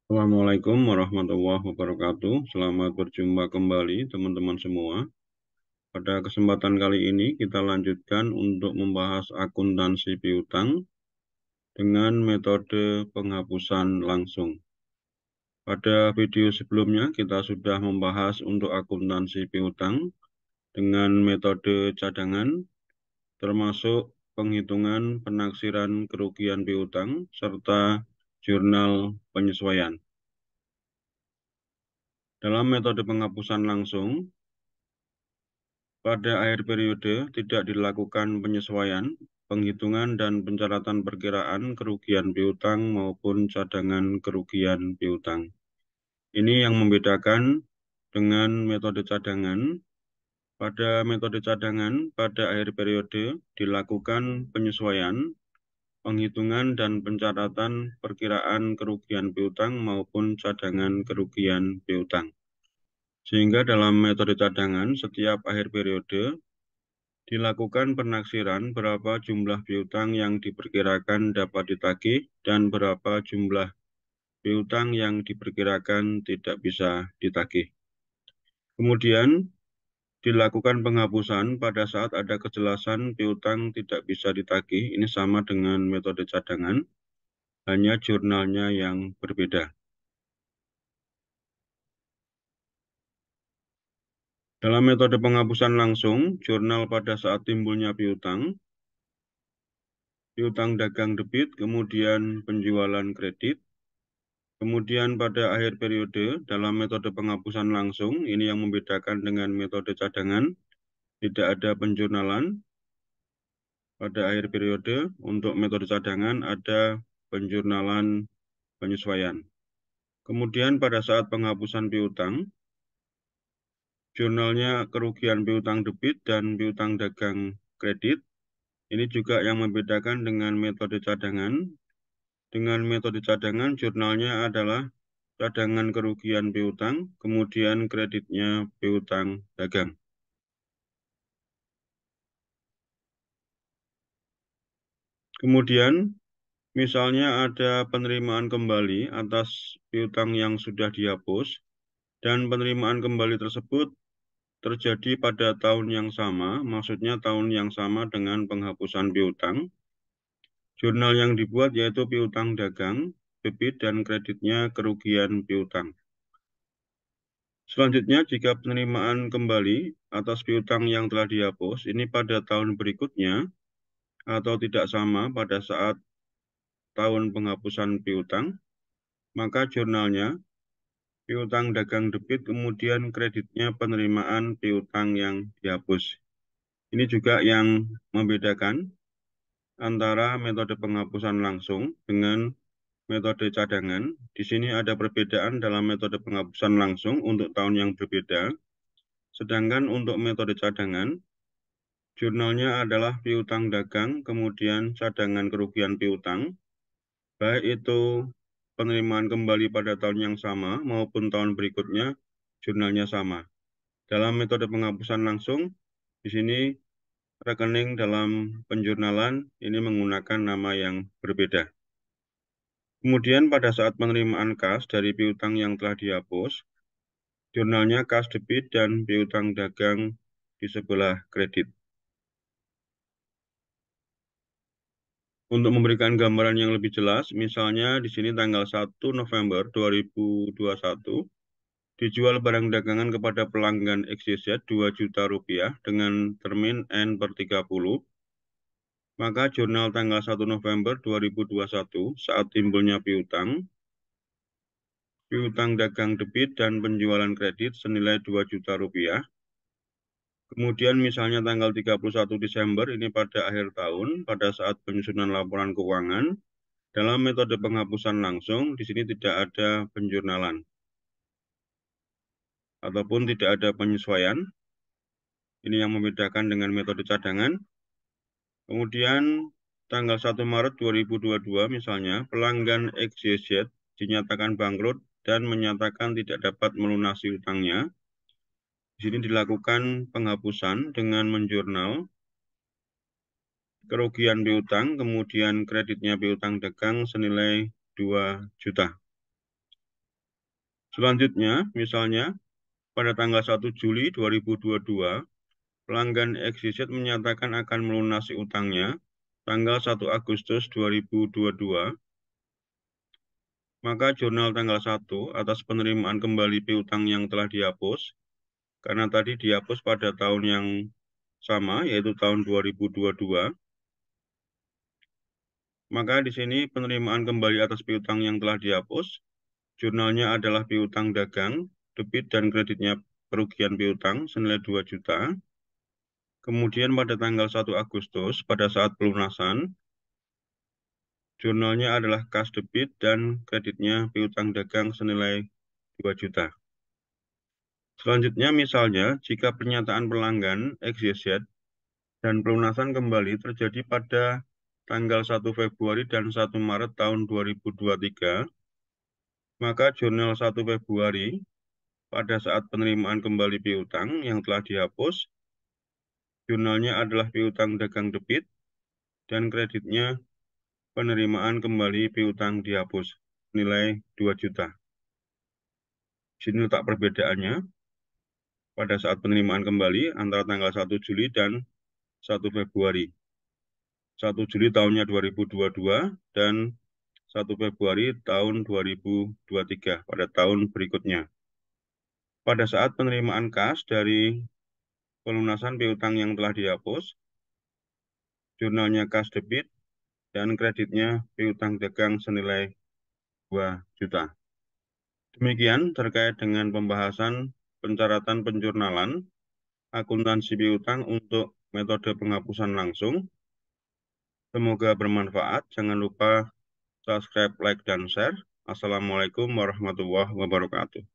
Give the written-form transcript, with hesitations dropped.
Assalamualaikum warahmatullahi wabarakatuh. Selamat berjumpa kembali teman-teman semua. Pada kesempatan kali ini kita lanjutkan untuk membahas akuntansi piutang dengan metode penghapusan langsung. Pada video sebelumnya kita sudah membahas untuk akuntansi piutang dengan metode cadangan, termasuk penghitungan penaksiran kerugian piutang serta jurnal penyesuaian. Dalam metode penghapusan langsung, pada akhir periode tidak dilakukan penyesuaian, penghitungan dan pencatatan perkiraan kerugian piutang maupun cadangan kerugian piutang. Ini yang membedakan dengan metode cadangan. Pada metode cadangan, pada akhir periode dilakukan penyesuaian, penghitungan dan pencatatan perkiraan kerugian piutang maupun cadangan kerugian piutang. Sehingga dalam metode cadangan, setiap akhir periode dilakukan penaksiran berapa jumlah piutang yang diperkirakan dapat ditagih dan berapa jumlah piutang yang diperkirakan tidak bisa ditagih. Kemudian dilakukan penghapusan pada saat ada kejelasan piutang tidak bisa ditagih. Ini sama dengan metode cadangan, hanya jurnalnya yang berbeda. Dalam metode penghapusan langsung, jurnal pada saat timbulnya piutang dagang debit, kemudian penjualan kredit. Kemudian pada akhir periode, dalam metode penghapusan langsung, ini yang membedakan dengan metode cadangan, tidak ada penjurnalan. Pada akhir periode, untuk metode cadangan ada penjurnalan penyesuaian. Kemudian pada saat penghapusan piutang, jurnalnya kerugian piutang debit dan piutang dagang kredit. Ini juga yang membedakan dengan metode cadangan. Dengan metode cadangan, jurnalnya adalah cadangan kerugian piutang, kemudian kreditnya piutang dagang. Kemudian, misalnya ada penerimaan kembali atas piutang yang sudah dihapus, dan penerimaan kembali tersebut terjadi pada tahun yang sama, maksudnya tahun yang sama dengan penghapusan piutang. Jurnal yang dibuat yaitu piutang dagang, debit, dan kreditnya kerugian piutang. Selanjutnya, jika penerimaan kembali atas piutang yang telah dihapus, ini pada tahun berikutnya atau tidak sama pada saat tahun penghapusan piutang, maka jurnalnya piutang dagang debit, kemudian kreditnya penerimaan piutang yang dihapus. Ini juga yang membedakan antara metode penghapusan langsung dengan metode cadangan. Di sini ada perbedaan dalam metode penghapusan langsung untuk tahun yang berbeda. Sedangkan untuk metode cadangan, jurnalnya adalah piutang dagang, kemudian cadangan kerugian piutang, baik itu penerimaan kembali pada tahun yang sama maupun tahun berikutnya, jurnalnya sama. Dalam metode penghapusan langsung, di sini rekening dalam penjurnalan ini menggunakan nama yang berbeda. Kemudian pada saat penerimaan kas dari piutang yang telah dihapus, jurnalnya kas debit dan piutang dagang di sebelah kredit. Untuk memberikan gambaran yang lebih jelas, misalnya di sini tanggal 1 November 2021, dijual barang dagangan kepada pelanggan XYZ 2 juta rupiah dengan termin N/30, maka jurnal tanggal 1 November 2021 saat timbulnya piutang dagang debit dan penjualan kredit senilai 2 juta rupiah. Kemudian misalnya tanggal 31 Desember ini pada akhir tahun, pada saat penyusunan laporan keuangan, dalam metode penghapusan langsung, di sini tidak ada penjurnalan ataupun tidak ada penyesuaian. Ini yang membedakan dengan metode cadangan. Kemudian tanggal 1 Maret 2022 misalnya, pelanggan XYZ dinyatakan bangkrut dan menyatakan tidak dapat melunasi utangnya. Di sini dilakukan penghapusan dengan menjurnal kerugian piutang, kemudian kreditnya piutang dagang senilai 2 juta. Selanjutnya, misalnya pada tanggal 1 Juli 2022, pelanggan XYZ menyatakan akan melunasi utangnya tanggal 1 Agustus 2022, maka jurnal tanggal 1 atas penerimaan kembali piutang yang telah dihapus, karena tadi dihapus pada tahun yang sama, yaitu tahun 2022, maka di sini penerimaan kembali atas piutang yang telah dihapus, jurnalnya adalah piutang dagang, debit dan kreditnya kerugian piutang senilai 2 juta. Kemudian pada tanggal 1 Agustus, pada saat pelunasan, jurnalnya adalah kas debit dan kreditnya piutang dagang senilai 2 juta. Selanjutnya, misalnya, jika pernyataan pelanggan XYZ dan pelunasan kembali terjadi pada tanggal 1 Februari dan 1 Maret tahun 2023, maka jurnal 1 Februari pada saat penerimaan kembali piutang yang telah dihapus, jurnalnya adalah piutang dagang debit dan kreditnya penerimaan kembali piutang dihapus nilai 2 juta. Sini letak perbedaannya pada saat penerimaan kembali antara tanggal 1 Juli dan 1 Februari. 1 Juli tahunnya 2022 dan 1 Februari tahun 2023 pada tahun berikutnya. Pada saat penerimaan kas dari pelunasan piutang yang telah dihapus, jurnalnya kas debit dan kreditnya piutang dagang senilai 2 juta. Demikian terkait dengan pembahasan pencaratan penjurnalan akuntansi piutang untuk metode penghapusan langsung. Semoga bermanfaat. Jangan lupa subscribe, like, dan share. Assalamualaikum warahmatullahi wabarakatuh.